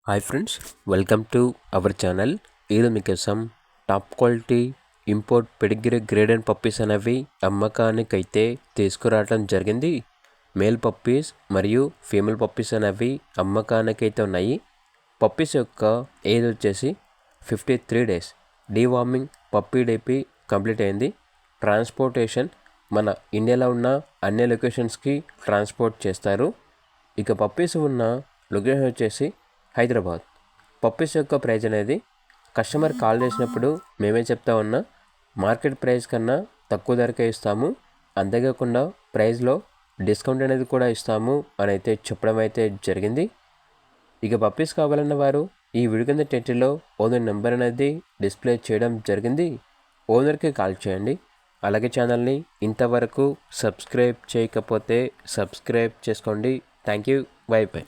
Hi friends, welcome to our channel. ఈరోజు మీకోసం top quality import pedigree grade and puppies అనేవి అమ్మకానికైతే తీసుకురావడం జరిగింది. మేల్ పప్పీస్ మరియు ఫీమేల్ పప్పీస్ అనేవి అమ్మకానికైతే ఉన్నాయి. పప్పీస్ యొక్క ఏజ్ వచ్చేసి 53 days. డీవార్మింగ్ పప్పీ డేపీ కంప్లీట్ అయింది. ట్రాన్స్పోర్టేషన్ మన ఇండియాలో ఉన్న అన్ని లొకేషన్స్కి ట్రాన్స్పోర్ట్ చేస్తారు. ఇక పప్పీస్ ఉన్న లొకేషన్ వచ్చేసి హైదరాబాద్. పప్పీస్ యొక్క ప్రైస్ అనేది కస్టమర్ కాల్ చేసినప్పుడు మేమే చెప్తా ఉన్నా మార్కెట్ ప్రైస్ కన్నా తక్కువ ధరకే ఇస్తాము, అంతేకాకుండా ప్రైస్లో డిస్కౌంట్ అనేది కూడా ఇస్తాము అని అయితే చెప్పడం అయితే జరిగింది. ఇక పప్పీస్ కావాలన్న వారు ఈ వీడియో కింద టైటిల్లో ఓనర్ నెంబర్ అనేది డిస్ప్లే చేయడం జరిగింది. ఓనర్కి కాల్ చేయండి. అలాగే ఛానల్ని ఇంతవరకు సబ్స్క్రైబ్ చేయకపోతే సబ్స్క్రైబ్ చేసుకోండి. Thank you. By by.